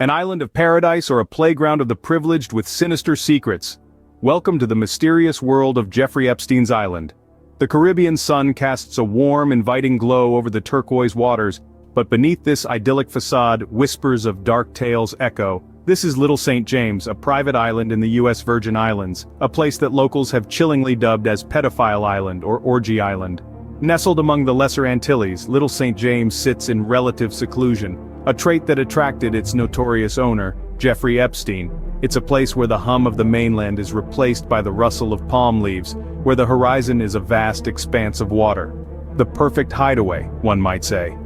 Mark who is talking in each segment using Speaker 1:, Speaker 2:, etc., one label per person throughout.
Speaker 1: An island of paradise or a playground of the privileged with sinister secrets? Welcome to the mysterious world of Jeffrey Epstein's island. The Caribbean sun casts a warm, inviting glow over the turquoise waters, but beneath this idyllic facade, whispers of dark tales echo. This is Little St. James, a private island in the U.S. Virgin Islands, a place that locals have chillingly dubbed as Pédophile Island or Orgy Island. Nestled among the Lesser Antilles, Little St. James sits in relative seclusion, a trait that attracted its notorious owner, Jeffrey Epstein. It's a place where the hum of the mainland is replaced by the rustle of palm leaves, where the horizon is a vast expanse of water. The perfect hideaway, one might say.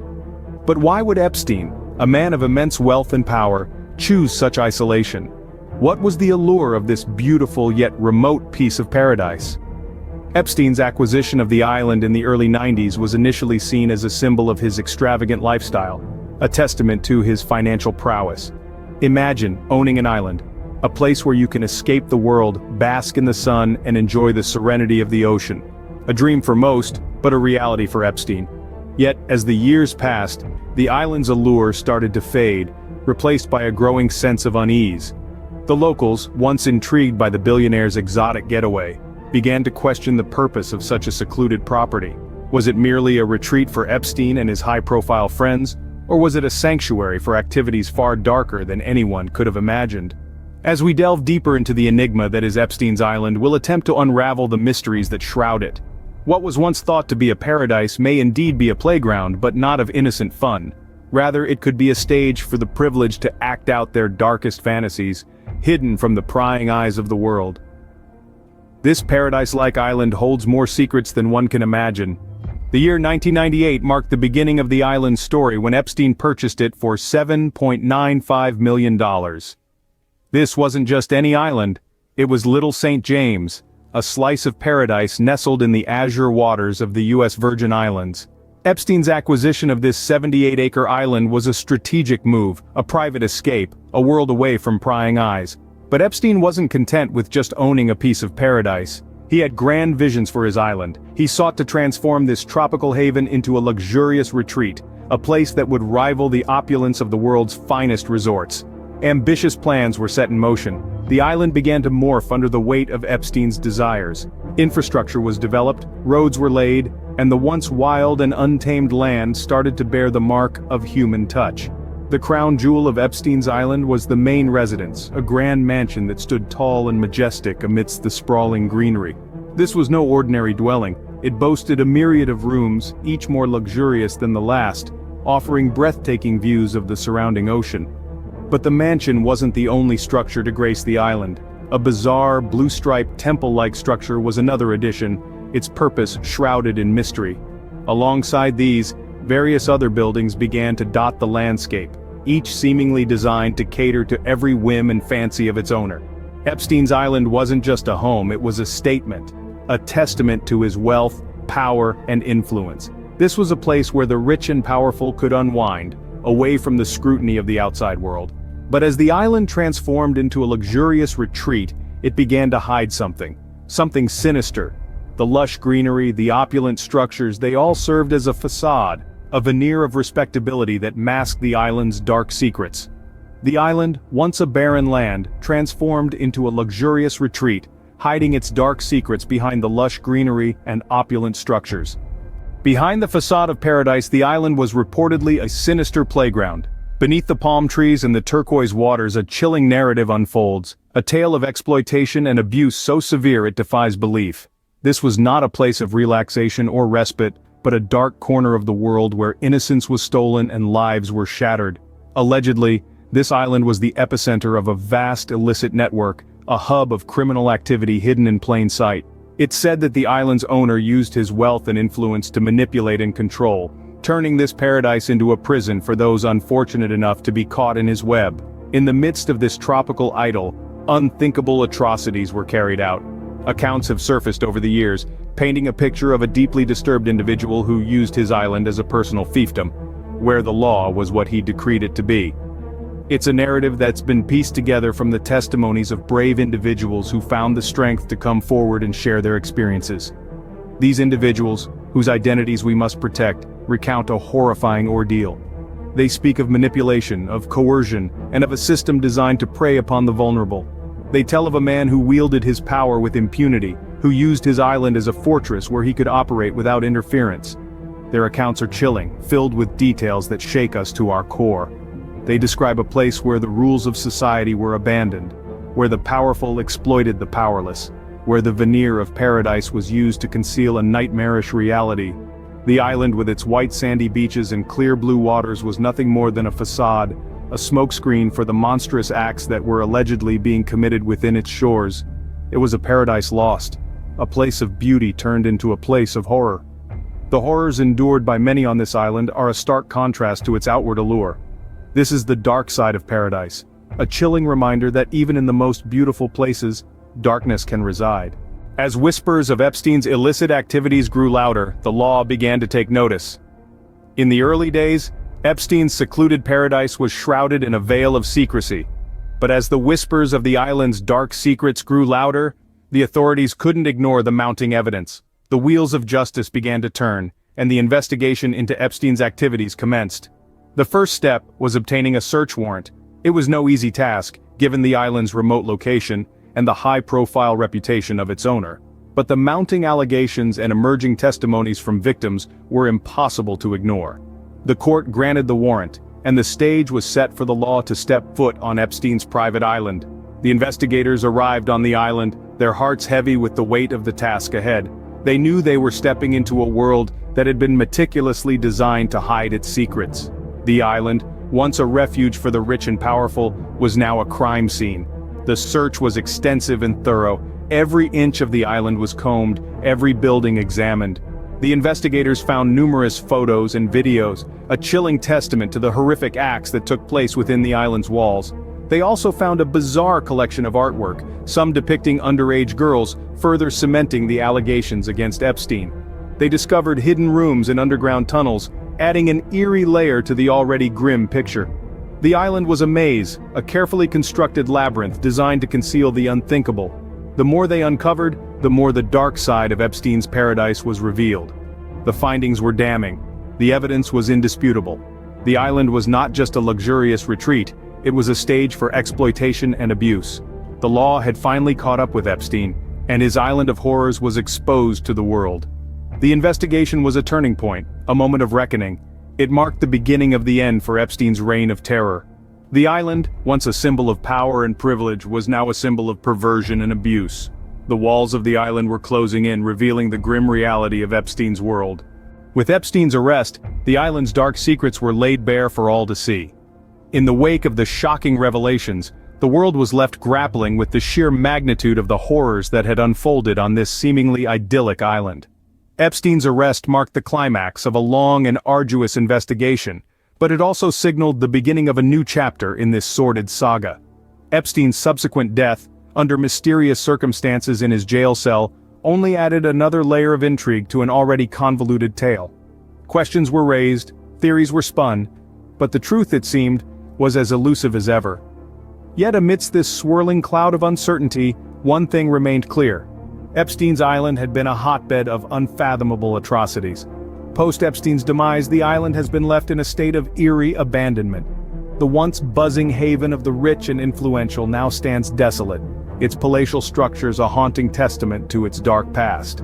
Speaker 1: But why would Epstein, a man of immense wealth and power, choose such isolation? What was the allure of this beautiful yet remote piece of paradise? Epstein's acquisition of the island in the early 90s was initially seen as a symbol of his extravagant lifestyle, a testament to his financial prowess. Imagine owning an island, a place where you can escape the world, bask in the sun, and enjoy the serenity of the ocean. A dream for most, but a reality for Epstein. Yet, as the years passed, the island's allure started to fade, replaced by a growing sense of unease. The locals, once intrigued by the billionaire's exotic getaway, began to question the purpose of such a secluded property. Was it merely a retreat for Epstein and his high-profile friends, or was it a sanctuary for activities far darker than anyone could have imagined? As we delve deeper into the enigma that is Epstein's island, we'll attempt to unravel the mysteries that shroud it. What was once thought to be a paradise may indeed be a playground, but not of innocent fun. Rather, it could be a stage for the privileged to act out their darkest fantasies, hidden from the prying eyes of the world. This paradise-like island holds more secrets than one can imagine. The year 1998 marked the beginning of the island's story when Epstein purchased it for $7.95 million. This wasn't just any island, it was Little St. James, a slice of paradise nestled in the azure waters of the U.S. Virgin Islands. Epstein's acquisition of this 78-acre island was a strategic move, a private escape, a world away from prying eyes. But Epstein wasn't content with just owning a piece of paradise. He had grand visions for his island. He sought to transform this tropical haven into a luxurious retreat, a place that would rival the opulence of the world's finest resorts. Ambitious plans were set in motion. The island began to morph under the weight of Epstein's desires. Infrastructure was developed, roads were laid, and the once wild and untamed land started to bear the mark of human touch. The crown jewel of Epstein's island was the main residence, a grand mansion that stood tall and majestic amidst the sprawling greenery. This was no ordinary dwelling. It boasted a myriad of rooms, each more luxurious than the last, offering breathtaking views of the surrounding ocean. But the mansion wasn't the only structure to grace the island. A bizarre, blue-striped temple-like structure was another addition, its purpose shrouded in mystery. Alongside these, various other buildings began to dot the landscape, each seemingly designed to cater to every whim and fancy of its owner. Epstein's island wasn't just a home, it was a statement, a testament to his wealth, power, and influence. This was a place where the rich and powerful could unwind, away from the scrutiny of the outside world. But as the island transformed into a luxurious retreat, it began to hide something sinister. The lush greenery, the opulent structures, they all served as a facade, a veneer of respectability that masked the island's dark secrets. The island, once a barren land, transformed into a luxurious retreat, hiding its dark secrets behind the lush greenery and opulent structures. Behind the facade of paradise, the island was reportedly a sinister playground. Beneath the palm trees and the turquoise waters, a chilling narrative unfolds, a tale of exploitation and abuse so severe it defies belief. This was not a place of relaxation or respite, but a dark corner of the world where innocence was stolen and lives were shattered. Allegedly, this island was the epicenter of a vast illicit network, a hub of criminal activity hidden in plain sight. It's said that the island's owner used his wealth and influence to manipulate and control, turning this paradise into a prison for those unfortunate enough to be caught in his web. In the midst of this tropical idyll, unthinkable atrocities were carried out. Accounts have surfaced over the years, painting a picture of a deeply disturbed individual who used his island as a personal fiefdom, where the law was what he decreed it to be. It's a narrative that's been pieced together from the testimonies of brave individuals who found the strength to come forward and share their experiences. These individuals, whose identities we must protect, recount a horrifying ordeal. They speak of manipulation, of coercion, and of a system designed to prey upon the vulnerable. They tell of a man who wielded his power with impunity, who used his island as a fortress where he could operate without interference. Their accounts are chilling, filled with details that shake us to our core. They describe a place where the rules of society were abandoned, where the powerful exploited the powerless, where the veneer of paradise was used to conceal a nightmarish reality. The island with its white sandy beaches and clear blue waters was nothing more than a facade, a smokescreen for the monstrous acts that were allegedly being committed within its shores. It was a paradise lost, a place of beauty turned into a place of horror. The horrors endured by many on this island are a stark contrast to its outward allure. This is the dark side of paradise, a chilling reminder that even in the most beautiful places, darkness can reside. As whispers of Epstein's illicit activities grew louder, the law began to take notice. In the early days, Epstein's secluded paradise was shrouded in a veil of secrecy. But as the whispers of the island's dark secrets grew louder, the authorities couldn't ignore the mounting evidence. The wheels of justice began to turn, and the investigation into Epstein's activities commenced. The first step was obtaining a search warrant. It was no easy task, given the island's remote location and the high-profile reputation of its owner. But the mounting allegations and emerging testimonies from victims were impossible to ignore. The court granted the warrant, and the stage was set for the law to step foot on Epstein's private island. The investigators arrived on the island, their hearts heavy with the weight of the task ahead. They knew they were stepping into a world that had been meticulously designed to hide its secrets. The island, once a refuge for the rich and powerful, was now a crime scene. The search was extensive and thorough. Every inch of the island was combed, every building examined. The investigators found numerous photos and videos, a chilling testament to the horrific acts that took place within the island's walls. They also found a bizarre collection of artwork, some depicting underage girls, further cementing the allegations against Epstein. They discovered hidden rooms and underground tunnels, adding an eerie layer to the already grim picture. The island was a maze, a carefully constructed labyrinth designed to conceal the unthinkable. The more they uncovered, the more the dark side of Epstein's paradise was revealed. The findings were damning. The evidence was indisputable. The island was not just a luxurious retreat, it was a stage for exploitation and abuse. The law had finally caught up with Epstein, and his island of horrors was exposed to the world. The investigation was a turning point, a moment of reckoning. It marked the beginning of the end for Epstein's reign of terror. The island, once a symbol of power and privilege, was now a symbol of perversion and abuse. The walls of the island were closing in, revealing the grim reality of Epstein's world. With Epstein's arrest, the island's dark secrets were laid bare for all to see. In the wake of the shocking revelations, the world was left grappling with the sheer magnitude of the horrors that had unfolded on this seemingly idyllic island. Epstein's arrest marked the climax of a long and arduous investigation, but it also signaled the beginning of a new chapter in this sordid saga. Epstein's subsequent death, under mysterious circumstances in his jail cell, only added another layer of intrigue to an already convoluted tale. Questions were raised, theories were spun, but the truth, it seemed, was as elusive as ever. Yet amidst this swirling cloud of uncertainty, one thing remained clear. Epstein's island had been a hotbed of unfathomable atrocities. Post-Epstein's demise, the island has been left in a state of eerie abandonment. The once buzzing haven of the rich and influential now stands desolate, its palatial structures a haunting testament to its dark past.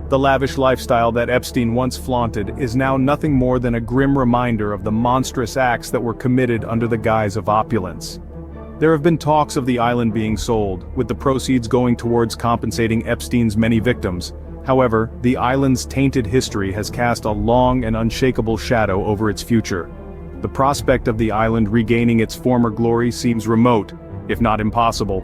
Speaker 1: The lavish lifestyle that Epstein once flaunted is now nothing more than a grim reminder of the monstrous acts that were committed under the guise of opulence. There have been talks of the island being sold, with the proceeds going towards compensating Epstein's many victims. However, the island's tainted history has cast a long and unshakable shadow over its future. The prospect of the island regaining its former glory seems remote, if not impossible.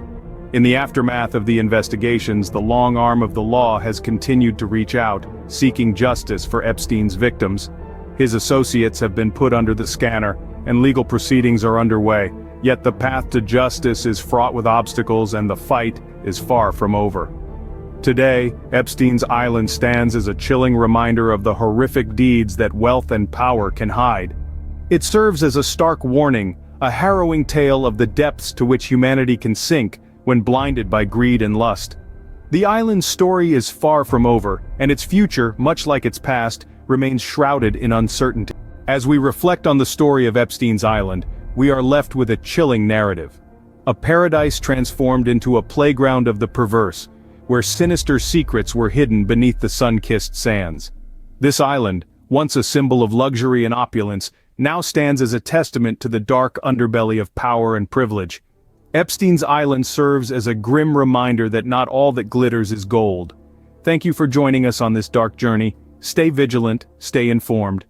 Speaker 1: In the aftermath of the investigations, the long arm of the law has continued to reach out, seeking justice for Epstein's victims. His associates have been put under the scanner, and legal proceedings are underway. Yet the path to justice is fraught with obstacles, and the fight is far from over. Today, Epstein's island stands as a chilling reminder of the horrific deeds that wealth and power can hide. It serves as a stark warning, a harrowing tale of the depths to which humanity can sink when blinded by greed and lust. The island's story is far from over, and its future, much like its past, remains shrouded in uncertainty. As we reflect on the story of Epstein's Island, we are left with a chilling narrative. A paradise transformed into a playground of the perverse, where sinister secrets were hidden beneath the sun-kissed sands. This island, once a symbol of luxury and opulence, now stands as a testament to the dark underbelly of power and privilege. Epstein's Island serves as a grim reminder that not all that glitters is gold. Thank you for joining us on this dark journey. Stay vigilant, stay informed,